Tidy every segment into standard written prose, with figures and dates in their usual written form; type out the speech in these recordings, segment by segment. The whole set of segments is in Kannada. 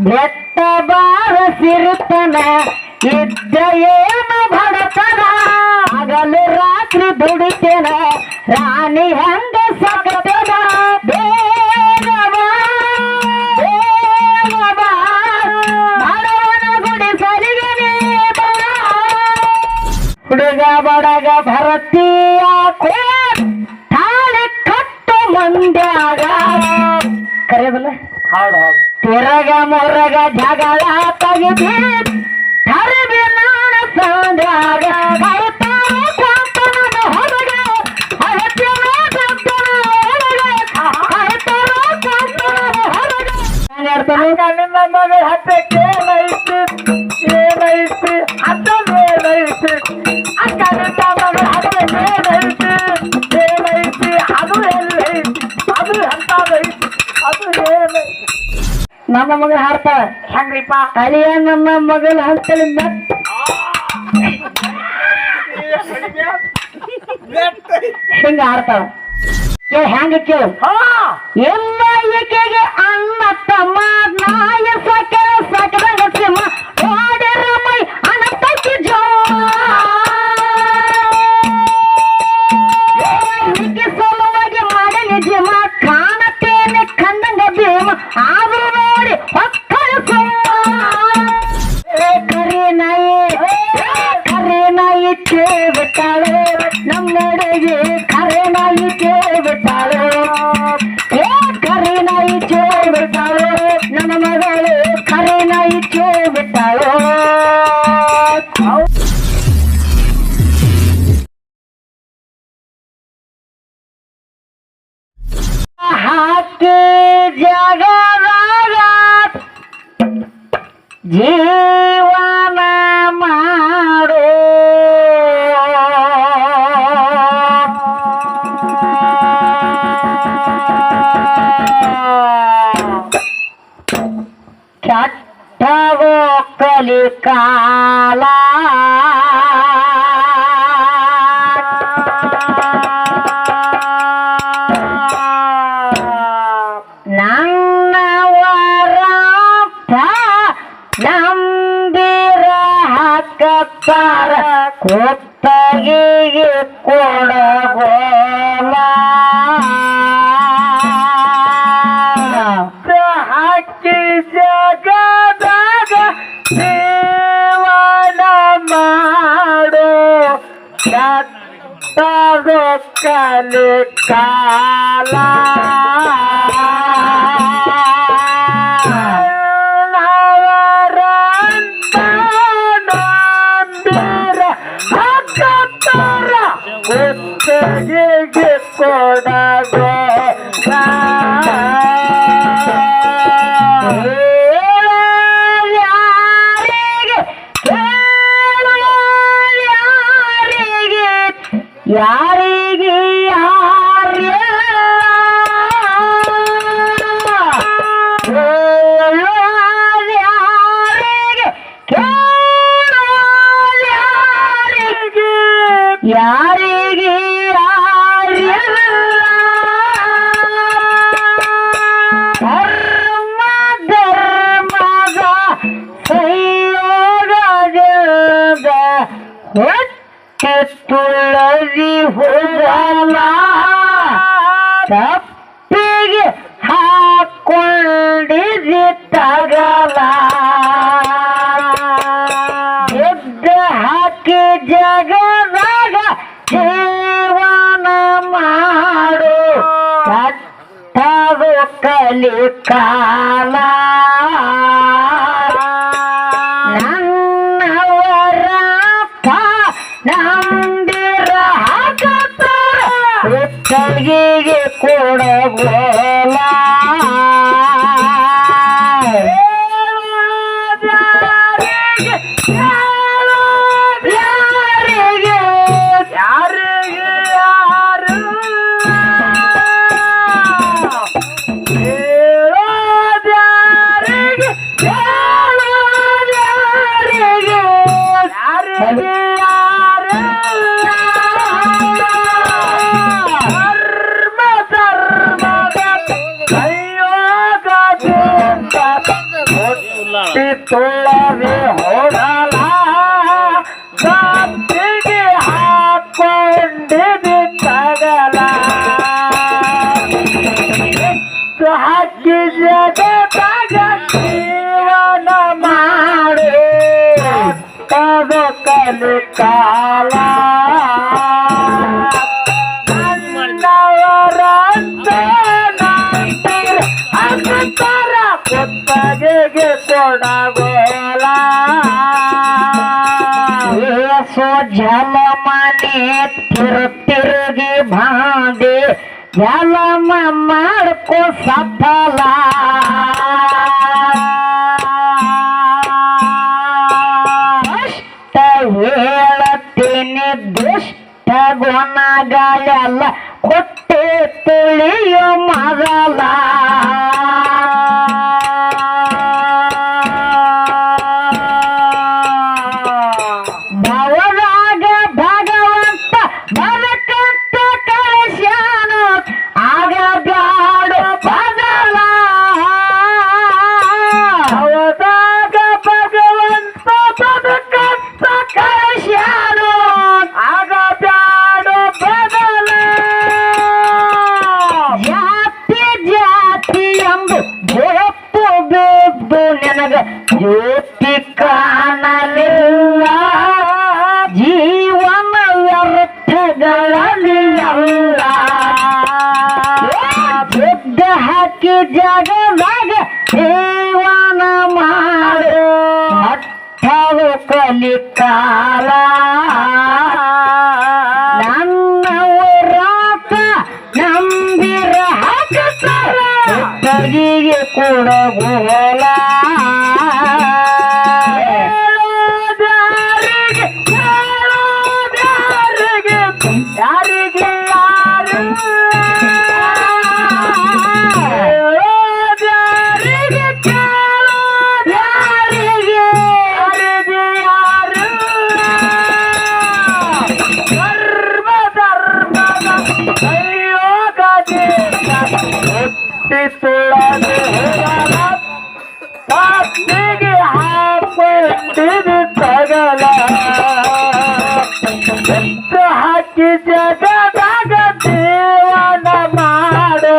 ಬೆಟ್ಟ ಬಾರ ಸಿರುತನ ಇದ್ದ ಏನು ಬಡತನ ಹಗಲು ರಾತ್ರಿ ದುಡಿತೇನ ರಾಣಿ ಹಂಗ ಸಕತನ ಬೇಗ ಬಾ, ಬೇಗ ಬಾ, ಬಡವನ ಗುಡಿ ಸರಿಗೆ ನೀ ಬಾ. ಹುಡುಗ ಬಡಗ ಭರತೀಯ ತಾಳಿ ಕಟ್ಟು ಮಂದ್ಯಾಗ ಕರೆಯಬಲ್ಲ ಹೌದು ಹೌದು ತಿರಗ ಮೊರಗ ಜಗಳ ತೆಗೆದಿ ಹರಿವಿ ನಾಡ ಸಂದ್ಯಾಗ ಬರ್ತಾರ ಕೊಂತನದ ಹೊರಗ ಅಳತಿನ ಸತ್ತನ ಒಳಗ ಬರ್ತಾರ ಕೊಂತನದ ಹೊರಗ ನಿನ್ನ ಮಗ ಹತ್ತಕ್ಕೆ ಏನೈತಿ ಏನೈತಿ ಅದೇನೈತಿ ಅಕ್ಕ ನಿನ್ನ ಮಗ ಹತ್ತಕ್ಕೆ ಏನೈತಿ ಏನೈತಿ ಅದು ಎಲ್ಲೈತಿ ಅದು ಎಂತದೈತಿ ಅದು ಏನೈತಿ. ನಮ್ಮ ಮಗಳು ಹಾಡ್ತಾಳ ಹೆಂಗ್ರಿಪ್ಪ ಅಳಿಯ ನಮ್ಮ ಮಗಳು ಹಾಡ್ತಾಳೆ ಹಿಂಗ ಹಾಡ್ತಾಳ ಹೆಂಗ ಕೇಳು ಎಲ್ಲ ಈಕೆಗೆ ಅಣ್ಣ ತಮ್ಮ ನಾಯ ಸಕಲ ಸಕಲ ಸಿಂಹ ಓಡಿರ ಮೈ ಅನತಕ್ಕೆ ಜೋ ಈಕೆ ಸಲುವಾಗಿ ಮಾಡಲಿ ಜಿಮ ಕಾಣತೇನೆ ಕಂದಂಗ ಭೀಮ ಆದ್ರೂ ನೋಡಿ ಹೊಕ್ಕಳ ಕರಿ ನಾಯಿ ಕೇಳ್ಬಿಟ್ಟಾಳೆ ನಮ್ಮಡೆಗೆ ಕರೆ ನಾಯಿ ಕೇಳ್ಬಿಟ್ಟಾಳೆ ಕರಿ ನಾಯಿ ಕೇಳ್ಬಿಟ್ಟಾಳೆ ನನ್ನ ಮಗಳು ಕರಿ ನಾಯಿ ಕೇಳ್ಬಿಟ್ಟಾಳೆ ಹಾಕಿ ಜಗದಾಗ ಜೀವನ ಮಾಡೋ ಕೆಟ್ಟವೋ ಕಲಿಕಾಲ ನಂಬಿರ ಹಾಕತ್ತಾರ ಕೊತ್ತಗಿಗೆ ಕೊಡಗೋಲ ಹಾಕಿ ಜಗದಾಗ ಜೀವನ ಮಾಡೋ ಕೆಟ್ಟದೋ ಕಲಿಕಾಲ ಕೊಡಗೋ ಯಾರಿಗೆ ಯಾರಿಗೆ ಯಾರಿಗೆ ಧರ್ಮ ಧರ್ಮದ ಸಂಯೋಗದ ಹೊಟ್ಟೆ ತುಳದಿ ಹೋಗಲ್ಲ ತಪ್ಪಿಗೆ ಹಾಕೊಂಡಿದಿ ತಗಲ ಎದ್ದ ಹಾಕಿ ಜಗದಾಗ ಜೀವನ ಮಾಡು ಕಟ್ಟದು ಕಲಿಕಾಲ ನನ್ನವರಪ್ಪ ನಂದಿರ ಹಾಕತ್ತಾರ ಹುಟ್ಟಗಿಗೆ ಕೊಡಗೋಲ ಧರ್ಮ ಧರ್ಮದ ಹುಟ್ಟು ಹಾಕಿ ಜಗದಾಗ ಜೀವನ ಮಾಡಿ ತದ ಕಲಿ ಕಾಲ ನನ್ನವರಂತ ಅಂತರ ಕೊತ್ತಗೆಗೆ ಕೊಡಗೋಲ ಏಸೋ ಜಲಮನೆ ತಿರುಗಿ ಬಾಂದೆ ಜಲಮ ಮಾಡ್ಕೋ ಸಫಲ ಅಷ್ಟ ಹೇಳತೀನಿ ದುಷ್ಟ ಗುಣಗಳೆಲ್ಲ ಹೊಟ್ಟೆ ತುಳಿಯೋ ಮೊದಲ ಭವದಾಗ ಭಗವಂತ ಬರಕಂತ ಕಳಿಸ್ಯಾನು ಆಗ ಬ್ಯಾಡು ಬದಲ ಅವದಾಗ ಭಗವಂತ ಬದುಕಂತ ಕಳಿಸ್ಯಾನು ಆಗ ಬ್ಯಾಡು ಬದಲ ಜಾತಿ ಜಾತಿ ಎಂದು ಜೋಪು ಬಿದ್ದು ನಿನಗ ಜ್ಯೋತಿ ಕಾಣಲಿಲ್ಲ ಜೀವನ ವ್ಯರ್ಥಗಳಲ್ಲಿ ಎಲ್ಲ ಬುದ್ಧ ಹಾಕಿ ಜಗದಾಗ ಜೀವನ ಮಾಡು ಹತ್ತಲು ಕಲಿಕಾಲ ನನ್ನವರಾತ ನಂಬಿರ ಹಾಕುತ್ತಾರ ಬಗಿಗೆ ಕೊಡಗೋಲ ಯಾರಿಗೆ ಯಾರು ಯಾರಿಗೆ ಕೇಳು ಯಾರಿಗೆ ಯಾರಿಗೆ ಯಾರು ಧರ್ಮದ ಅಯ್ಯೋಗದೆ ಹುಟ್ಟಿ ತುಳದು ಪಾಪಿಗೆ ಹಾಕಿಟ್ಟಿದು ತಗಲ ಹುಟ್ಟು ಹಾಕಿ ಜಗದಾಗ ಜೀವನ ಮಾಡು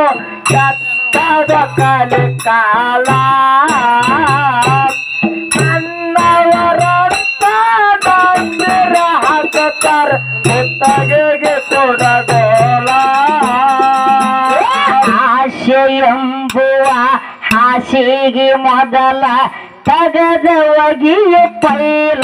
ಚತ್ತದ ಕಲಿ ಕಾಲ ನನ್ನವರಂತ ನಂಬಿರ ಹಾಕತಾರ ಹುತ್ತಗೆಗೆ ಕೊಡಗೋಲ ಆಸೆ ಎಂಬುವ ಹಾಸಿಗೆ ಮೊದಲ ತಗದ ಒಗಿಯ ಪೈಲ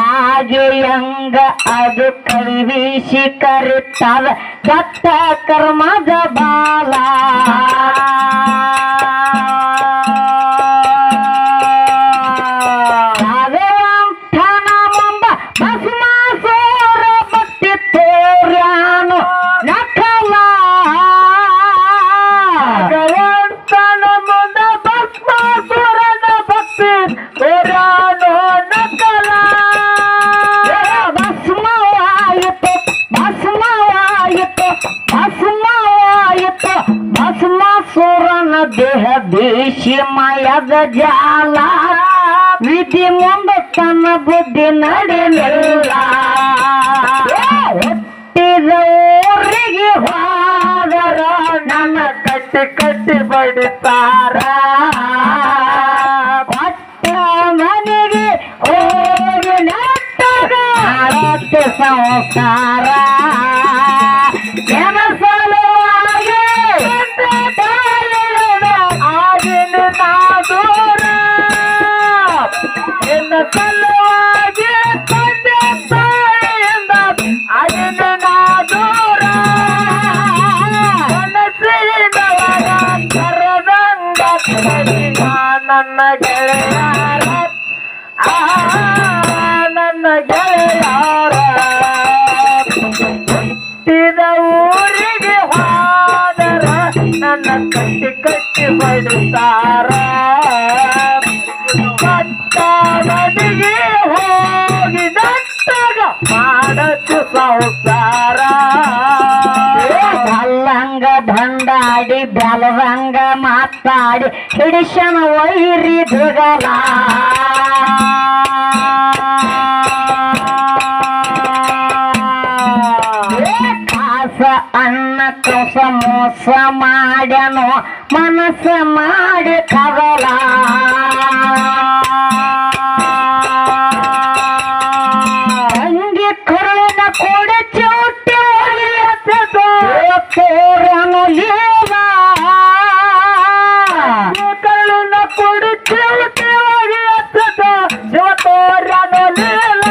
ಕಾಗೆಯಂಗ ಅದು ಕೈವೀಸಿ ಕರಿತದ ದತ್ತ ಕರ್ಮದ ಬಾಲ ಭಗವಂತನ ಮುಂದ ಭಸ್ಮಾಸುರ ಭಕ್ತಿ ತೋರ್ಯಾನು ನಕಲ ಭಗವಂತನ ಮುಂದ ಭಸ್ಮಾಸುರನ ಭಕ್ತಿ ತೋರ್ಯಾನು ನಕಲ ಭಸ್ಮವಾಯಿತು ಭಸ್ಮವಾಯಿತು ಭಸ್ಮವಾಯಿತು ಭಸ್ಮಾಸುರನ ದೇಹ ದೇಶಿಮಯದ ಜಾಲ ವಿಧಿ ಮುಂದ ತನ್ನ ಬುದ್ಧಿ ನಡೆಯಲಿಲ್ಲ ಹುಟ್ಟಿದ ಊರಿಗೆ ಹೋದರ ನನ್ನ ಕಟ್ಟಿ ಕಟ್ಟಿ ಬಡಿತಾರ ಕೊಟ್ಟ ಮನೆಗೆ ಹೋಗಿ ನೆಟ್ಟಗ ಆರತ್ತೆ ಸಂಸಾರ ಜನಸಲುವಾಗಿ ಆಗಿನ ನಾದೂರ ಎನ್ನ ಸಲುವಾಗಿ ತಂದೆ ತಾಯಿಯಿಂದ ಆಗಿನ ನಾದೂರ ಮನಸ್ಸಿನವರ ಕರದಂಗ ನನ್ನ ಗೆಳೆಯಾರ ನನ್ನ ಗೆಳೆಯಾರ ಹುಟ್ಟಿದ ಊರಿಗೆ ಹೋದರ ನನ್ನ ಕಟ್ಟಿ ಕಟ್ಟಿ ಬಡಿತಾರ ಕಟ್ಟ ಬಡಿಗೆ ಹೋಗಿ ದಟ್ಟಗ ಮಾಡತ್ತು ಸಂಸಾರ ಕಲ್ಲಂಗ ದಂಡಾಡಿ ಬೆಲದಂಗ ಮಾತಾಡಿ ಹಿಡಿಸನ ವೈರಿ ದುಗಲ ಕಸ ಅನ್ನ ಕಸ ಮೋಸ ಮಾಡ್ಯಾನೋ ಮನಸ್ಸ ಮಾಡಿ ಕದಲ ಅಂಗಿ ಕರುಳಿನ ಕೂಡ ಚೌಟಿ ತೋರನು ಲೀಲ ಕರುಳಿನ ಕೂಡ ಚೌಟಿ ತೋರನು ಲೀಲ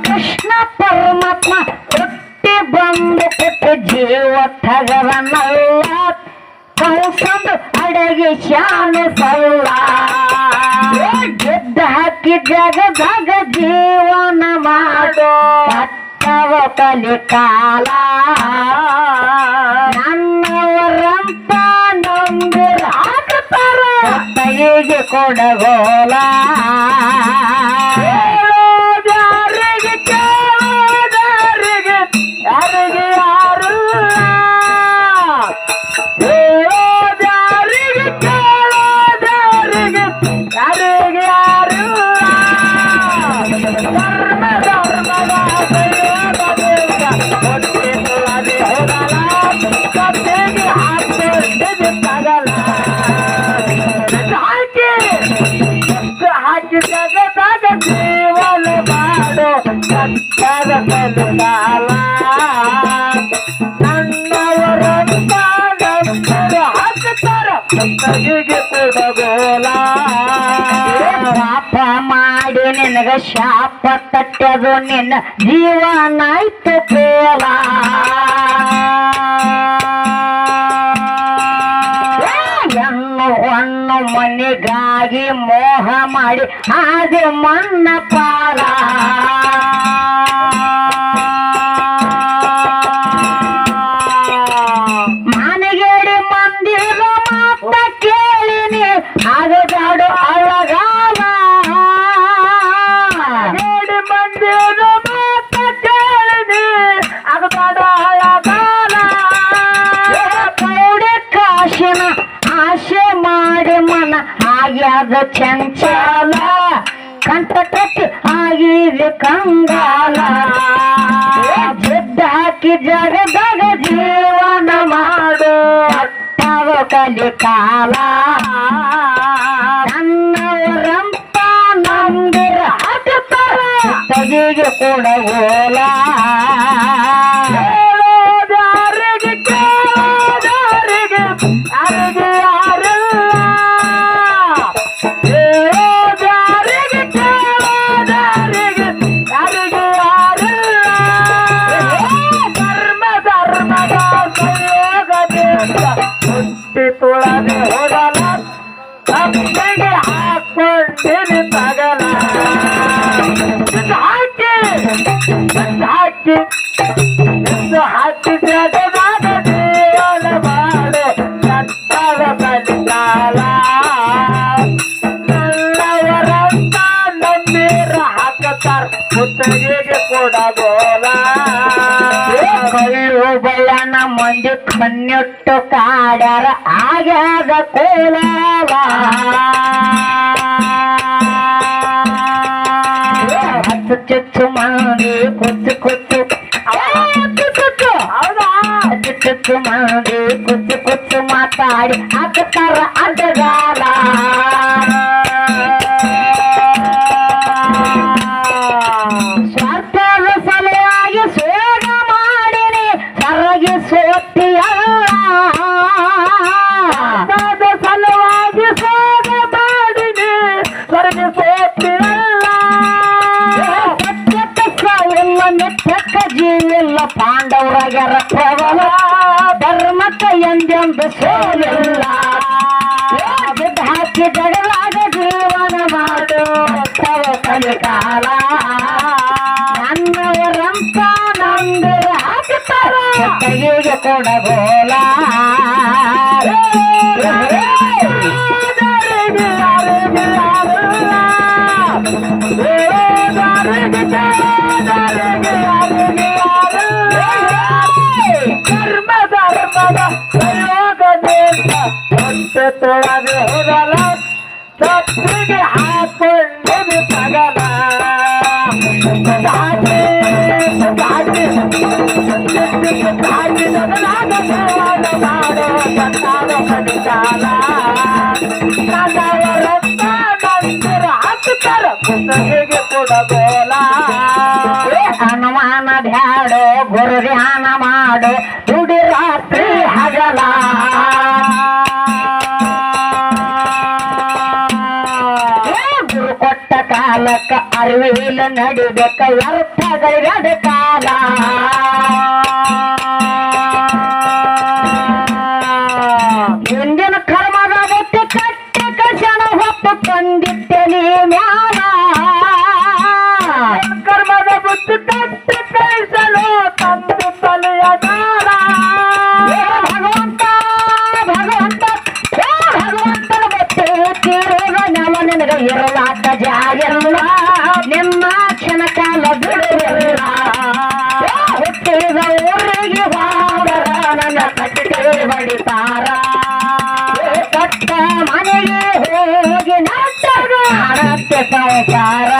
ಕೃಷ್ಣ ಪರಮಾತ್ಮ ಹುಟ್ಟಿ ಬಂದು ಕೊಟ್ಟು ಜೀವ ತಗರನಲ್ಲ ಕೌಸಂದು ಅಡಗಿ ಶಾನು ಸಲ್ಲ ಗೆದ್ದ ಹಾಕಿ ಜಗದಾಗ ಜೀವನ ಮಾಡೋ ಕಟ್ಟವ ಕಲಿಕಾಲ ನನ್ನವರಂತ ನಂಬಿರ ಹಾಕತಾರ ಕೈಗೆ ಕೊಡಗೋಲ ಯಾರಿಗೆ ಯಾರಿಗೆ ಯಾರು ಯಾರಿಗೆ ಯಾರು ಧರ್ಮ ಧರ್ಮದ ಕತ್ತಿಗೆ ಹಾಕಿ ಜಗದಾಗ ಜೀವನ ಮಾಡೋ ಕಟ್ಟದ ಕಲಿಕಾಲ ನನ್ನವರಂತ ನಂಬರು ಹಾಕುತ್ತಾರ ಕೈಗೆ ಕೊಡಗೋಲ ಪಾಪ ಮಾಡಿ ನಿನಗ ಶಾಪ ತಟ್ಟದು ನಿನ್ನ ಜೀವನಾಯ್ತು ಬೇಲ ಹೆಣ್ಣು ಮನೆಗಾಗಿ ಮೋಹ ಮಾಡಿ ಆದಿ ಮನ್ನ ಪಾಲ ಮನೆಗೇಡಿ ಮಂದಿರ ಮಾತ ಕೇಳಿನಿ ಆಗದಾಡು ಅಳಗಾಲ ಗೇಡಿ ಮಂದಿರ ಮಾತ ಕೇಳಿನಿ ಆಗದಾಡು ಅಳಗಾಲ ಕೌಡೆ ಕಾಶಿನ ಆಶೆ ಮಾಡಿ ಮನ ಆಗ್ಯಾದ ಚಂಚಲ ಕಂಠ ಕಟ್ಟಿ ಆಗಿದೆ ಕಂಗಾಲ ಗೆದ್ದ ಹಾಕಿ ಜಗದಾಗ ಜೀವನ ಮಾಡು ಕಟ್ಟವ ಕಲಿಕಾಲ ನನ್ನವರಂತ ನಂಬಿರ ಹಾಕುತ್ತಾರ ಕೈಗೆ ಕೊಡಗೋಲ ಯಾರಿಗೆ ಯಾರಿಗೆ ಹುಟ್ಟಿ ತುಳದೆ ಹೋಗಲ ತಪ್ಪಿಗೆ ಹಾಕೊಂಡಿನಿ ತಗಲ ಹಾಕಿ ಹಾಕಿ ಹಾಕಿ ಜಗದಾಗ ಜೀವನ ಮಾಡು ಕಟ್ಟದ ಕಲಿಕಾಲ ನನ್ನವರಂತ ನಂಬಿರ ಹಾಕತಾರ ಮುತ್ತಗಿಗೆ ಕೊಡಗೋಲ ಕಳ್ಳು ಬಳ್ಳನ ಮಂದಿ ಕಣ್ಣಿಟ್ಟು ಕಾಡ್ಯಾರ ಆಗ್ಯಾದ ಕೋಲಾಲ ಹತ್ತು ಚುಚ್ಚು ಮಂದಿ ಕುಚ್ಚು ಕುಚ್ಚು ಹೌದಾ ಚುಚ್ಚು ಮಂದಿ ಕುಚ್ಚು ಕುಚ್ಚು ಮಾತಾಡಿ ಹಾಕತಾರ ಅಡ್ಡಗಾಲ ಸ್ವಾರ್ಥದ ಸಲುವಾಗಿ ಸೋಗ ಮಾಡಿನಿ ಸರಗಿ ಸೋತಿಯಲ್ಲ ಸಲುವಾಗಿ ಸೋಗ ಮಾಡಿನಿ ಸರಗಿ ಸೋತಿಯಲ್ಲ ಸತ್ಯಕ್ಕ ಸಾವಿಲ್ಲ ನಿತ್ಯಕ್ಕ ಜೀವಿಲ್ಲ ಪಾಂಡವರಾಗ್ಯಾರ ಪ್ರಬಲ ಧರ್ಮಕ್ಕ ಎಂದೆಂದು ಸೋಲಿಲ್ಲ ಹಾಕಿ ಜಗಳಾಗ ಜೀವನ ಮಾಡು ತವ ಕಲಿಕಾಲ ನನ್ನವರಂತ ನಂಬಿರ ಹಾಕುತ್ತಾರ ಕೈಗೆ ಕೊಡಗೋಲ ಧರ್ಮ ಧರ್ಮದ ಪ್ರಯೋಗದಿಂದ ಹೊಟ್ಟೆ ತೊಳದೆ ಹೋಗಲ ತಪ್ಪಿಗೆ ಹಾಕೊಂಡು ತಗಲ ದಾಟಿ ಹಾಕಿದಾಗ ದೇವನ ಮಾಡೋ ಕಟ್ಟಾದ ಮಡಿಕಾಲ ನನ್ನವರತ್ತ ನಂತರ ಹಾಕ್ತಾರ ಕುತ್ತಿಗೆಗೆ ಕೊಡಗೋಲ ಹನುಮಾನ ಬ್ಯಾಡೋ ಗುರು ಧ್ಯಾನ ಮಾಡೋ ದುಡಿ ರಾತ್ರಿ ಹಗಲ ಗುರು ಕೊಟ್ಟ ಕಾಲಕ್ಕ ಅರಿವಿಲ್ಲ ನಡಿಬೇಕ ವ್ಯರ್ಥಗಳಿಗಡ ಕಾಲ ಹಿಂದಿನ ಕರ್ಮದ ಬುತ್ತಿ ಕಟ್ಟಿ ಕಷಣ ಹೊತ್ತು ತಂದಿಟ್ಟೆ ಮ್ಯಾಲ ಕರ್ಮದ ಬುದ್ಧಿ ಕಟ್ಟಿ ಕಳಿಸಲು ತಂದು ತಲೆಯ ದಾರ ಭಗವಂತ ಭಗವಂತ ಭಗವಂತನ ಬುತ್ತಿ ತೀರುವ ನವ ನಿನಗ ಇರಲಾಕ ಜಾಗಿಲ್ಲ ನಿಮ್ಮ ಕ್ಷಣ ಕಾಲ ಬಿಡುವಿಲ್ಲ ಹುಟ್ಟಿದ ಊರಿಗೆ ಹೋದರ ನನ್ನ ಕಟ್ಟಿಗೆ ಬಡಿತಾರ ಕಟ್ಟ ಮನೆಗೆ ಹೋಗಿ ನಟ್ಟರು ಹಣಕ್ಕೆ ಸಂಸಾರ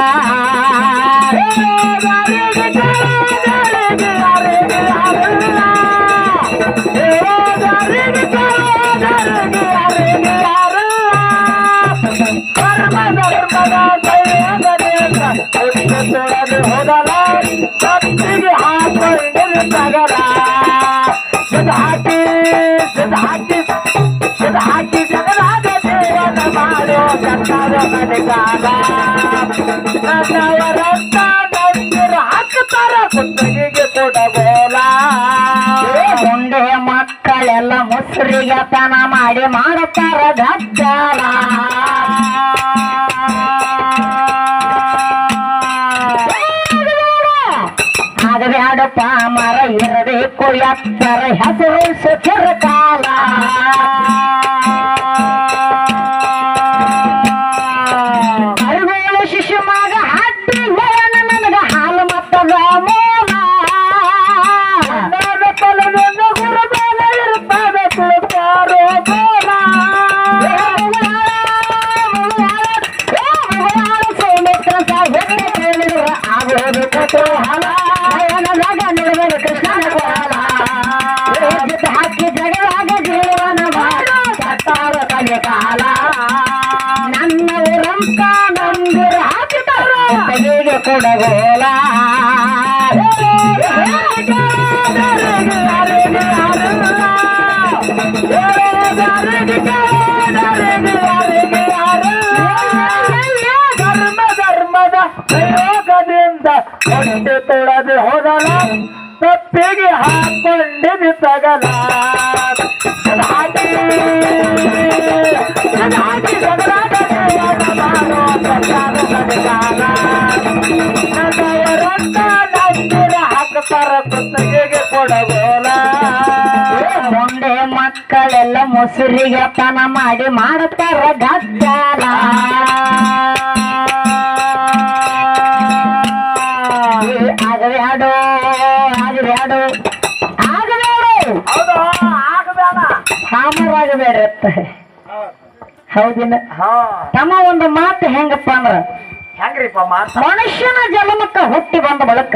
ಹೋದಲ್ಲ ಕತ್ತಿಗೆ ಹಾಕೊಂಡು ತಗಲ ಹಾಕಿ ಹಾಕಿ ಜಗದಾದ ದೇವನ ಮಾಡೋ ಕಟ್ಟಾದ ಮನೆಗಾಲ ನನ್ನವರತ್ತ ನಂದಿರ ಹಾಕ್ತಾರ ಕುತ್ತಿಗೆಗೆ ಕೊಡಗೋಲ ಮುಂದೆ ಮಕ್ಕಳೆಲ್ಲ ಮುಸ್ರಿಗೆ ತನ ಮಾಡಿ ಮಾಡುತ್ತಾರ ಗಜ್ಜಾಲ ಆಗಬ್ಯಾಡಪ್ಪ ಮರ ಇರಬೇಕು ಎತ್ತರ ಹೆಸರು ಸುಚಿರ ಕಾಲ ಅರಿವೇಳು ಶಿಶು ಮಗ ಹಟ್ಟಿ ಹೇಳನ ನನಗ ಹಾಲು ಮತ್ತದ ಮೂಲ ತಲೆಯಿಂದ ಗುರುಬೇಲ ಇರುತ್ತದೆ ಕುಳಿತಾರೋ ಗೋಲ ಸೌಮಿತ್ರ ಆಗೋದು ಕುತೂಹಲ ಕೃಷ್ಣನ ಕೋಲ ಹಾಕಿ ಜಗದಾಗ ಜೀವನ ಮಾಡೋ ಸತ್ತಾರ ತಲೆ ಕಾಲ ನನ್ನ ಊರಂತ ನಂದಿರ ಹಾಕಿತಾರ ತಲೆಗೆ ಕೊಡಗೋಲ ಧರ್ಮದ ಪ್ರಯೋಗದಿಂದ ಹೊಟ್ಟೆ ತೊಳೆದು ಹೋದಲ ತಪ್ಪಿಗೆ ಹಾಕೊಂಡಿದ್ದು ತಗಲ ಹಾಕಿ ಜಗದಾಗ ದೇವನ ಮಾಡೋ ಕಟ್ಟಾದ ಮನೆಗಾಲ ನನ್ನವರತ್ತ ನಂದಿರ ಹಾಕ್ತಾರ ಕುತ್ತಿಗೆಗೆ ಕೊಡಗೋಲ ಮುಂದೆ ಮಕ್ಕಳೆಲ್ಲ ಮೊಸರಿಗೆ ತನ ಮಾಡಿ ಮಾಡುತ್ತಾರ ಗಜ್ಜಾಲ ಆಗಬ್ಯಾಡೋ ಆಗಬ್ಯಾಡೋ ಆಗಬೇಡ ಹೌದು ಆಗಬೇಡ ಹಾಮರಾಗಬೇಡತ್ತ ಹೌದಿಲ್ಲ ಹಾ ತಮ್ಮ ಒಂದು ಮಾತು ಹೆಂಗಪ್ಪ ಅಂದ್ರ ಹೆಂಗ್ರಿಪ್ಪ ಮಾತ ಮನುಷ್ಯನ ಜನ್ಮಕ್ಕ ಹುಟ್ಟಿ ಬಂದ ಬಳಕ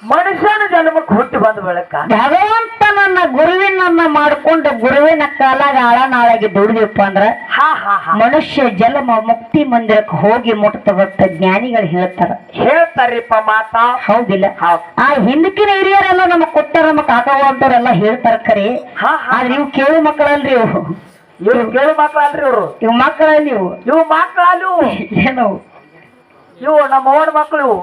ಮನುಷ್ಯನ ಜನ್ಮಕ್ಕೆ ಹುಟ್ಟಿ ಬಂದ ಬೆಳಕ ಭಗವಂತನನ್ನ ಗುರುವಿನನ್ನ ಮಾಡ್ಕೊಂಡು ಗುರುವಿನ ಕಾಲಾಗ ಆಳನಾಳಾಗಿ ದುಡಿದಪ್ಪ ಅಂದ್ರ ಹಾ ಹಾ ಹಾ ಮನುಷ್ಯ ಜನ್ಮ ಮುಕ್ತಿ ಮಂದಿರಕ್ಕೆ ಹೋಗಿ ಮುಟ್ತದಂತ ಜ್ಞಾನಿಗಳು ಹೇಳ್ತಾರ ಹೇಳ್ತಾರಿಪ್ಪ ಮಾತ ಹೌದಿಲ್ಲ ಹೌದ್ ಆ ಹಿಂದಕಿನ ಹಿರಿಯರೆಲ್ಲ ನಮ್ಮ ಕೊಟ್ಟಾರ ನಮ್ಮ ಕಾಕವಂತವ್ರೆಲ್ಲ ಹೇಳ್ತಾರ ಖರೆ ಹಾ ಹಾ ಆದ್ರೆ ಇವು ಕೇಳು ಮಕ್ಕಳಲ್ರಿ ಇವು ಇವ್ರು ಕೇಳು ಮಕ್ಕಳಲ್ರಿ ಇವ್ರು ಇವು ಮಕ್ಕಳಲ್ಲಿ ಇವು ಇವು ಮಕ್ಕಳು ಏನು ಇವು ನಮ್ಮ ಓಡ್ ಮಕ್ಕಳು ಇವು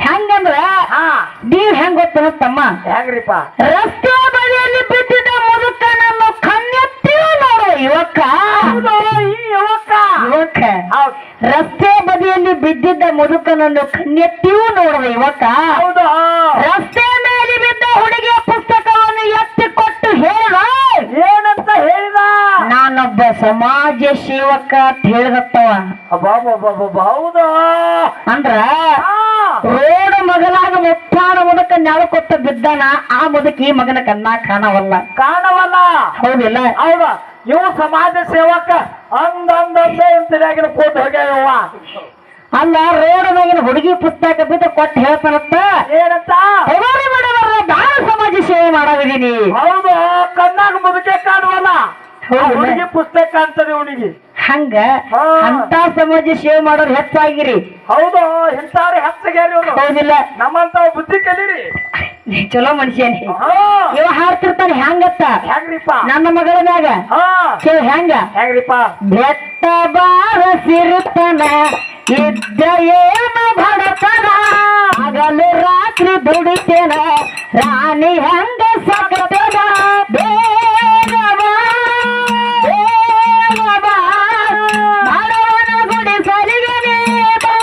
ಹೆಂಗಂದ್ರ ಹಾ ನೀವ್ ಹೆಂಗ್ ಗೊತ್ತ ತಮ್ಮ ಹೆಂಗ್ರಿಪ್ಪ ರಸ್ತೆ ಬದಿಯಲ್ಲಿ ಬಿದ್ದಿದ್ದ ಮುದುಕನನ್ನು ಕಣ್ಣೆತ್ತಿ ನೋಡು ಯುವಕ ಈ ಯುವಕ ಯುವಕ ಹೌದ್ ರಸ್ತೆ ಬದಿಯಲ್ಲಿ ಬಿದ್ದಿದ್ದ ಮುದುಕನನ್ನು ಕಣ್ಣೆತ್ತಿಯೂ ನೋಡುವ ಯುವಕ ಹೌದು ರಸ್ತೆ ಮೇಲೆ ಬಿದ್ದ ಹುಡುಗಿಯ ಪುಸ್ತಕವನ್ನು ಎತ್ತಿಕೊಟ್ಟು ಹೇಳ ಏನಂತ ಹೇಳಿದ ನಾನೊಬ್ಬ ಸಮಾಜ ಸೇವಕ ಅಂತ ಹೇಳಿದತ್ತವ ಹೌದು ಅಂದ್ರ ಹಾ ರೋಡ್ ಮಗಲಾಗ ಮುಪ್ಪಾನ ಮುದಕ ನೆಲಕೊತ್ತ ಬಿದ್ದಾನ ಆ ಮುದಕ ಈ ಮಗನ ಕಣ್ಣ ಕಾಣವಲ್ಲ ಕಾಣವಲ್ಲ ಹೌದಿಲ್ಲ ಹೌದ ಇವು ಸಮಾಜ ಸೇವಕ ಅಂದಂದಾಗಿನ ಕೊಟ್ಟು ಹೋಗ್ಯಾವ ಅಲ್ಲ ರೋಡ್ ಮ್ಯಾಗಿನ ಹುಡುಗಿ ಪುಸ್ತಕ ಬಿದ್ದು ಕೊಟ್ಟು ಹೇಳ್ತಾನತ್ತ ಏನಂತ ಹೋಗೋರಿ ಮಾಡಬಾರ ದಾನ ಸಮಾಜ ಸೇವೆ ಮಾಡವಿದೀನಿ. ಹೌದು, ಕಣ್ಣಾಗ ಮುದುಕೆ ಕಾಣುವಲ್ಲ, ಹೌದು. ಹುಡುಗಿ ಪುಸ್ತಕ ಕಾಣ್ತದೆ ಅವನಿಗೆ. ಹಂಗ ಹಾ. ಅಂತ ಸಮಾಜ ಸೇವೆ ಮಾಡೋರು ಹೆಚ್ಚಾಗಿರಿ. ಹೌದು, ಇಂಥವ್ರೆ ಹೆಚ್ಚಗೇರಿ ಅವನು. ಹೌದಿಲ್ಲ? ನಮ್ಮಂತ ಬುದ್ಧಿ ಕಲೀರಿ. ನೀ ಚಲೋ ಮನುಷ್ಯನೇ. ಹಾ. ಇವ ಹಾಡ್ತಿರ್ತಾನೆ ಹೆಂಗತ್ತ ಹೆಂಗ್ರಿಪ್ಪ? ನನ್ನ ಮಗಳ ಮ್ಯಾಗ ಹಾ. ಕೇಳ ಹೆಂಗ ಹೆಂಗ್ರಿಪ್ಪ? ಬೆಟ್ಟ ಬಾರಸಿರುತ್ತನ ಇದ್ದ ಏನು ಬಡತನ ಹಗಲು ರಾತ್ರಿ ದುಡಿತೇನ ರಾಣಿ ಹೆಂಗ ಸಕತೇನ ಬೇಗ ಬಾ, ಬೇಗ ಬಾ, ಬಡವನ ಗುಡಿಸಲಿಗೆ ನೀ ಬಾ.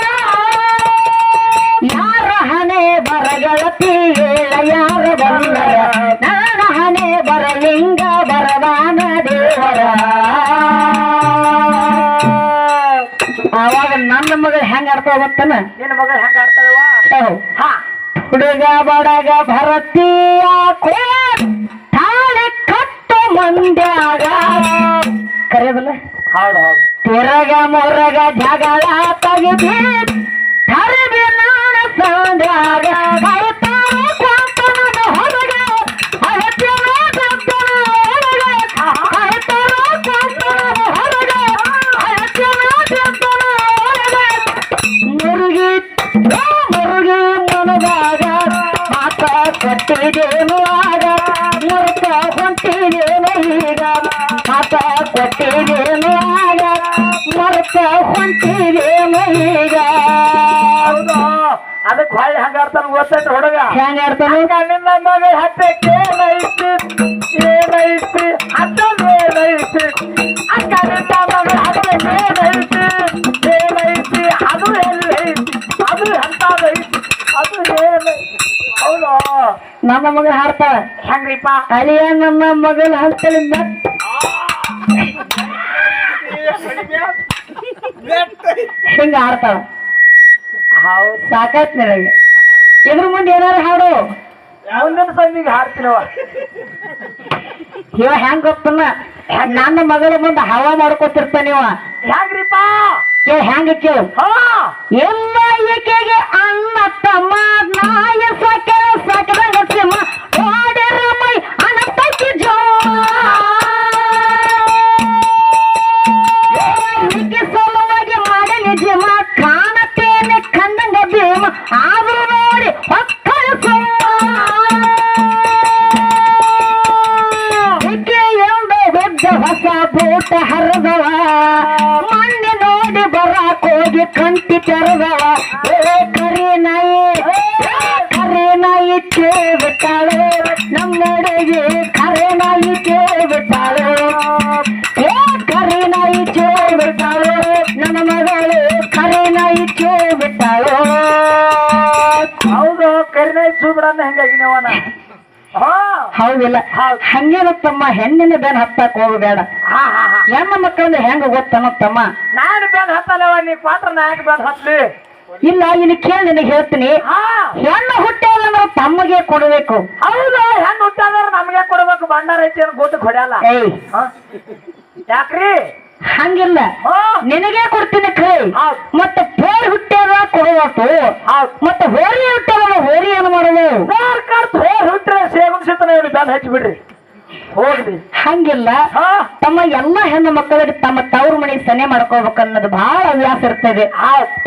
ಯಾರ ಹಣೆ ಬರಗಳತಿ ಹೇಳ ಯಾರ ಬಂದರ ನನ್ನ ಹಣೆ ಬರಲಿಂಗ ಬರದಾನ ದೇವರ. ಅವಾಗ ನನ್ನ ಮಗಳು ಹೆಂಗ ಆಡ್ತಾವ ಗೊತ್ತನ? ನಿನ್ನ ಮಗಳು ಹೆಂಗ ಆಡ್ತಾಳವ? ಹಾ. ಹುಡುಗ ಬಡಗ ಭರತೀಯ ತಾಳಿ ಕಟ್ಟು ಮಂದ್ಯಾಗ ಕರೆಯದಲ್ಲ ಹೌದು ಹೌದು. ತಿರಗ ಮೊರಗ ಜಗಳ ತೆಗಿದಿ ತರಬಿ ನಾಣ ಸಂದ್ಯಾಗ ಕೈತಾರ ಕೊಂತನ ಹೊರಗ ಅಳತಿನ ಕೊಂತನ ಹೊರಗ ಕೈತಾರ ಕೊಂತನ ಹೊರಗ ಅಳತಿನ ಕೊಂತನ ಹೊರಗ ಮುರುಗಿ ಮುರುಗಿ ಮನದಾಗ ಮಾತ ಕೊಟ್ಟಿದೇನು ಆಗ ಮುರುಕ ಹೊಂಟಿದೇನು ಈಗ ಮಾತ ಕೊಟ್ಟಿದೇನು ಆಗ ಮರುಕ ಹೊಂಟಿದೇನು ಈಗ. ಹೌದು, ಅದಕ್ಕೆ ಹೊಳ್ಳಿ ಹಂಗ ಆಡ್ತಾನ ಗೊತ್ತೈತೆ ಹುಡುಗ. ಹೆಂಗ ಆಡ್ತಾನೆ? ನಿನ್ನ ಮಗ ಹತ್ತಕ್ಕೆ ಏನೈತಿ ಏನೈತಿ ಅದೇನೈತಿ ಅಕ್ಕ ನಿನ್ನ ಮಗ ಹತ್ತಕ್ಕೆ ಏನೈತಿ ಏನೈತಿ ಅದು ಎಲ್ಲೈತಿ ಅದು ಎಂತದೈತಿ ಅದು ಏನೈತಿ. ಹೌದು, ನಮ್ಮ ಮಗಳು ಹಾಡ್ತಾಳ ಹೆಂಗ್ರಿಪ್ಪ? ಅಳಿಯ ನಮ್ಮ ಮಗಳು ಹಂತಲಿ ಹಿಂಗ ಹಾಡ್ತಾಳ. ಹೌದು, ಸಾಕಾಯ್ತು ನನಗೆ. ಇದ್ರ ಮುಂದೆ ಏನಾರು ಹಾಡು. ಮುಂದಿನ ಸಂದಿಗೆ ಹಾಡ್ತೀನವ. ಇವ ಹೆಂಗ್ ಗೊತ್ತನ್ನ ನನ್ನ ಮಗಳ ಮುಂದೆ ಹವಾ ಮಾಡ್ಕೊತಿರ್ತಾನ ಇವ. ಹೆಂಗ್ರಿಪ್ಪ? ಕೇಳ ಹೆಂಗ ಕೇಳು. ಹಾ. ಎಲ್ಲ ಈಕೆಗೆ ಅಣ್ಣ ತಮ್ಮ ನಾಯ ಸಕಲ ಸಕಲ ಸಿಂಹ ಓಡಿರ ಮೈ ಅನತಕ್ಕೆ ಈಕೆ ಸಲುವಾಗಿ ಮಾಡಿ ನಿಜಮ ಕಾಣತೇನೆ ಕಂದಂಗ ಭೀಮ ಆದ್ರೂ ನೋಡಿ ಹೊಕ್ಕಳ ಈಕೆ ಎಂಬ ಬಿದ್ದ ಹೊಸ ಬೂಟ ಹರಿದವ ಮಣ್ಣೆ ನೋಡಿ ಬರಾಕ್ ಹೋಗಿ ಕಂಟಿ ತೆರೆದವ ಏ ಕರಿ ನಾಯಿ ಬಿಟ್ಟಾಳು ನಮ್ಮಡೆಗೆ ಕರೆ ನಾಯಿ ಬಿಟ್ಟಾಳು ಏ ಕರಿ ನಾಯಿ ಬಿಟ್ಟಾಳು ನನ್ನ ಮಗಳು ಕರೆ ನಾಯಿ ಬಿಟ್ಟಾಳು. ಹೌದು, ಕರಿನಾಯಿ ಚೂಬಿಡನ್ನ ಹೆಂಗಾಗಿ ನೀವನ. ಹಾ. ಹೌದಿಲ್ಲ? ಹಂಗೇನ ತಮ್ಮ ಹೆಣ್ಣಿನ ಬೆನ್ ಹತ್ತಾಕ್ ಹೋಗಬೇಡ. ಹಾ ಹಾ ಹಾ. ಹೆಣ್ಣ ಮಕ್ಕಳನ್ನ ಹೆಂಗ ಗೊತ್ತಮ್ಮ ತಮ್ಮ? ನಾನು ಬೆನ್ ಹತ್ತಲ್ಲವ, ನೀ ಕ್ವಾಟ್ರ ನಾಯಕ ಬೆನ್ ಹತ್ಲಿ. ಇಲ್ಲ ಇಲ್ಲಿ ಕೇಳಿ ನಿನಗೆ ಹೇಳ್ತೀನಿ. ಹಾ. ಹೆಣ್ಣು ಹುಟ್ಟಿದ್ರೆ ತಮ್ಮಗೆ ಕೊಡಬೇಕು. ಹೌದು, ಹೆಣ್ಣು ಹುಟ್ಟಾದ್ರ ನಮ್ಗೆ ಕೊಡ್ಬೇಕು. ಭಂಡಾರ ಐತಿ ಅಂತ ಗೊತ್ತು ಹೊಡ್ಯಲ್ಲ. ಏಯ್ ಯಾಕ್ರಿ? ಹಂಗಿಲ್ಲ, ಹಾ. ನಿನಗೆ ಕೊಡ್ತೀನಿ ಕೈ. ಹೌದ್. ಮತ್ತೆ ಪೋರ್ ಹುಟ್ಟ್ಯಾರ ಕೊಡುವಟ್ಟು, ಹೌದ್. ಮತ್ತೆ ಹೋರಿ ಹುಟ್ಟ್ಯಾರ ಹೋರಿ ಏನು ಮಾಡೋದು? ಹುಟ್ಟ್ರೆ ಸೇವನ್ ಸಿತನ ಇವ್ರು ಬೆನ್ ಹಚ್ಚಿಬಿಡ್ರಿ ಹೋಗ್ಲಿ. ಹಂಗಿಲ್ಲ ಹಾ. ತಮ್ಮ ಎಲ್ಲ ಹೆಣ್ಣು ಮಕ್ಕಳಿಗೆ ತಮ್ಮ ತವ್ರ ಮನೆ ಸನೆ ಮಾಡ್ಕೋಬೇಕು ಅನ್ನೋದು ಬಹಳ ಹವ್ಯಾಸ ಇರ್ತದೆ.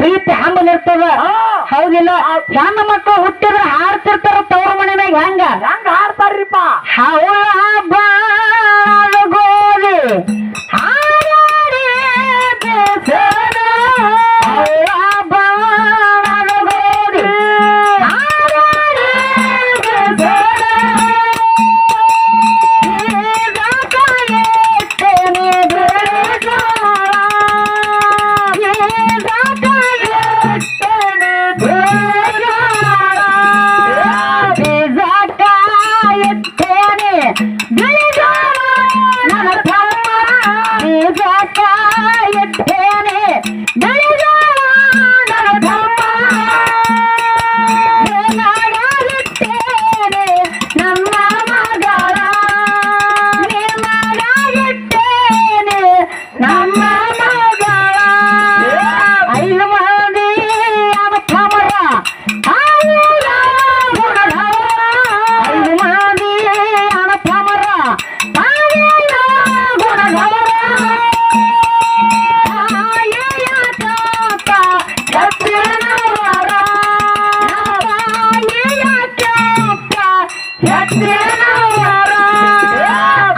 ಪ್ರೀತಿ ಹಂಬಲ್ ಇರ್ತದ. ಹೌದಿಲ್ಲ? ಹೆಣ್ಣು ಮಕ್ಕಳು ಹುಟ್ಟಿದ್ರೆ ಹಾಡ್ತಿರ್ತಾರ ತವ್ರ ಮನೆ ಮ್ಯಾಗ. ಹೆಂಗ ಹಾಡ್ತಾರ್ರಿಪ್ಪ? ಹೌಳ ಬಾಳ ಗೋಲಿ ಹಾರಾಡಿ ಬೇಸರ ಹೌಳ ಬಾಳ ಗೋಲಿ ಹಾರಾಡಿ ಬೇಸರ ನನ್ನ ತಮ್ಮ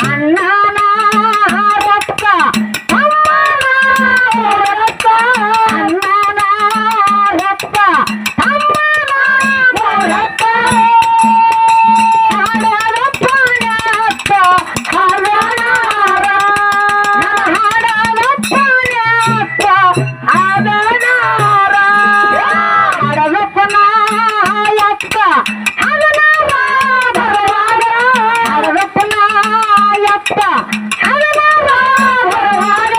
ಅಣ್ಣನ ರೊಕ್ಕ ತಮ್ಮನ ರೊಕ್ಕ ಅಣ್ಣನ ರೊಕ್ಕ ತಮ್ಮನ ರೊಕ್ಕ ಹಾಡದ ಪುಣ್ಯಕ್ಕ ಹರನಾರ ಹಾಡದ ಪುಣ್ಯಕ್ಕ ಹರನಾರ ಹಾಡದಪ್ಪ ನಾಯಕ್ಕ ಹರನಾರ ಬರುವಾಗ ಹಾಡದಪ್ಪ ನಾಯಕ್ಕ ಹರನಾರ ಬರುವಾಗ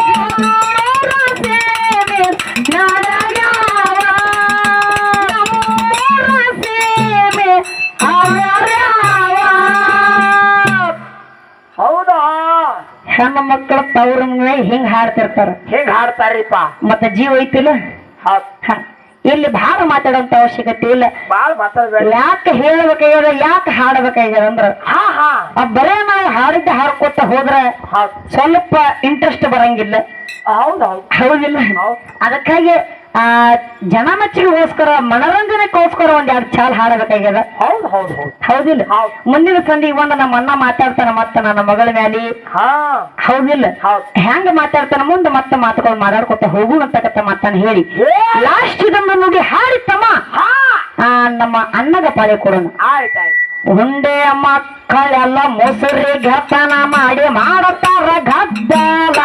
ನಮ್ಮೂರ ಸೇವೆ ನಡೆಯಾವ ನಮ್ಮೂರ ಸೇವೆ ಅವರ್ಯಾವ ಹೌದಾ ಹೆಣ್ಣು ಮಕ್ಕಳ ತವ್ರ ಮನೆ ಹಿಂಗ್ ಹಾಡ್ತಿರ್ತಾರ ಹೆಂಗ್ ಹಾಡ್ತಾರಿಪ್ಪ ಮತ್ತ ಜೀವ ಐತಿಲ್ಲ ಹೌದ್ ಹ. ಇಲ್ಲಿ ಭಾಳ ಮಾತಾಡೋಂತ ಅವಶ್ಯಕತೆ ಇಲ್ಲ ಬಾಳ್ ಮಾತಾಡ್ಬೇಡ ಯಾಕೆ ಹೇಳ್ಬೇಕಾಗ್ಯದ ಯಾಕೆ ಹಾಡಬೇಕಾಗ್ಯದ ಅಂದ್ರ ಹಾ ಹಾ ಬರೇ ನಾವು ಹಾಡಿದ್ದ ಹಾಡ್ಕೊತ ಹೋದ್ರ ಹೌದ್ ಸ್ವಲ್ಪ ಇಂಟ್ರೆಸ್ಟ್ ಬರಂಗಿಲ್ಲ ಹೌದ್ ಹೌದ್ ಹೌದಿಲ್ಲ ಹೌದ್. ಅದಕ್ಕಾಗಿ ಜನ ಮೆಚ್ಚುಗೆಗೋಸ್ಕರ ಮನರಂಜನೆಗೋಸ್ಕರ ಒಂದ್ ಎರಡು ಚಾಲ್ ಹಾಡಬೇಕಾಗ್ಯದ ಹೌದ್ ಹೌದ್ ಹೌದ್ ಹೌದಿಲ್ಲ ಹೌದ್. ಮುಂದಿನ ಸಂದಿಗೆ ಬಂದ ನಮ್ಮ ಅಣ್ಣ ಮಾತಾಡ್ತಾನ ಮತ್ತ ನನ್ನ ಮಗಳ ಮ್ಯಾಲಿ ಹಾ ಹೌದಿಲ್ಲ ಹೌದ್. ಹೆಂಗ ಮಾತಾಡ್ತಾನ ಮುಂದೆ ಮತ್ತೆ ಮಾತುಗಳು ಮಾತಾಡ್ಕೊತ ಹೋಗುಣ ಅಂತಕತ್ತ ಮಾತನ್ನ ಹೇಳಿ ಲಾಸ್ಟ್ ಇದನ್ನ ನುಡಿ ಹಾಡಿತ್ತಮ್ಮ ಹಾ ನಮ್ಮ ಅಣ್ಣಗ ಪಾಳೆ ಕೊಡೋಣ ಆಯ್ತಾಯ್ತು ಉಂಡೆ ಮಕ್ಕಳೆಲ್ಲ ಮೊಸರಿ ಘಟನ ಮಾಡಿ ಮಾಡತಾರ ಗದ್ದಲ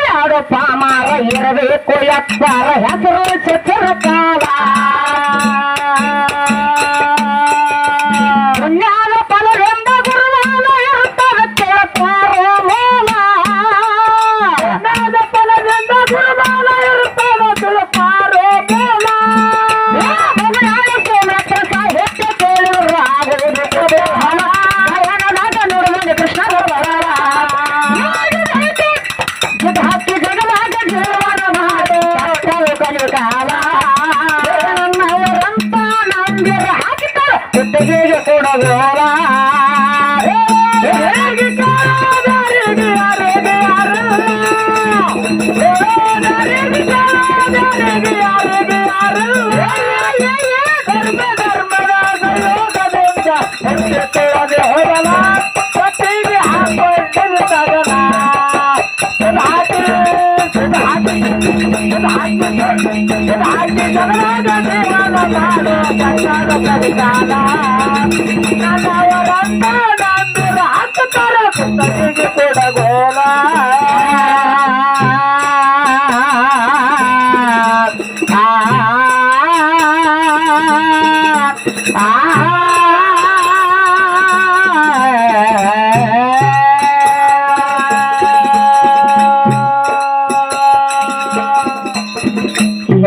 ಯಾರು ಪಾಮಾರ ಇರಬೇಕು ಎತ್ತಾರ ಹೆಸರು ಚಿತ್ರಕಾಲ ಪುಣ್ಯಾದ ಫಲವೆಂಬ ಗುರುವಾಲ ಇರುತ್ತದೆ ತಿಳ್ತಾರೋ ಮೂಲ ಪುಣ್ಯಾದ ಫಲವೆಂಬ ಗುರುವಾಲ ಇರುತ್ತದೆ ತಿಳ್ತಾರೋ ಮೂಲ ಸಾಹಿತ್ಯ ಕೇಳಿದ್ರು ಆಗುವುದು ಕೃಷ್ಣ ಹಾಕಿ ಜಗದಾಗ ಜೀವನ ಮಾಡು ಕಲಿಕಾಲ ನನ್ನವರಂತ ನಂಬಿರ ಹಾಕಿದ್ದಾರೆ ಕುತ್ತಿಗೆಗೆ ಕೊಡಗೋಲ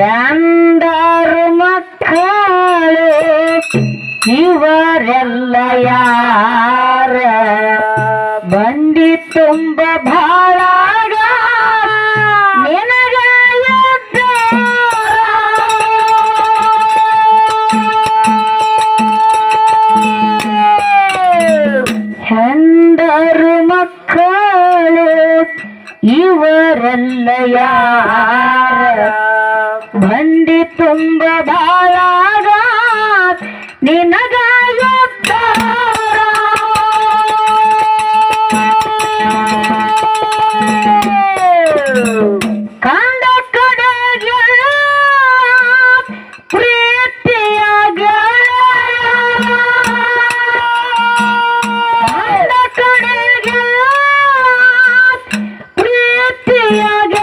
ಎಂದರು ಮಕ್ಕಳು ಇವರೆಲ್ಲ ಯಾರ ಬಂಡಿ ತುಂಬ ಭಾಳಾಗ ನಿನಗ ಹೆಂಡರು ಮಕ್ಕಳು ಇವರೆಲ್ಲ ಯಾರ ಬಂಡಿ ತುಂಬ ಬಾಳಾಗ ನಿನಗ ಕಂಡ ಕಡೆಗೆ ಪ್ರೀತಿಯಾಗ ಕಂಡ ಕಡೆಗೆ ಪ್ರೀತಿಯಾಗ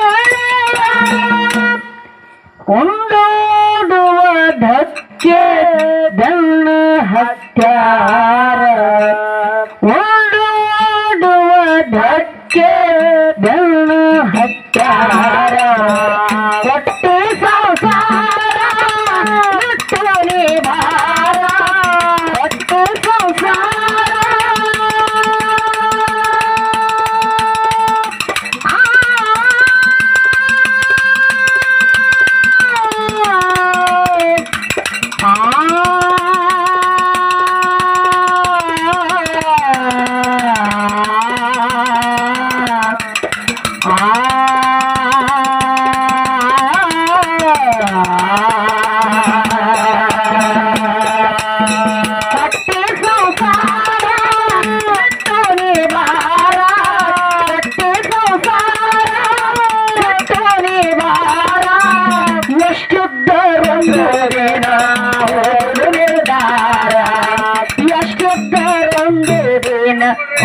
ಕೊಂಡೋಡುವ ಧಕ್ಕೆ ಬೆನ್ನ ಹತ್ಯಾರ ಓಡೋಡುವ ಧಕ್ಕೆ ಬೆನ್ನ ಹತ್ಯಾರ ಕೊಟ್ಟು ಸಂಸಾರ ಬಿಟ್ಟವನೇ ಭಾರ ಕೊಟ್ಟು ಸಂಸಾರ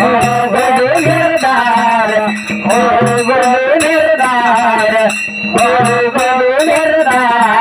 ಹೋಗುವುದು ನಿರ್ಧಾರ ಹೋಗುವುದು ನಿರ್ಧಾರ ಹೋಗುವುದು ನಿರ್ಧಾರ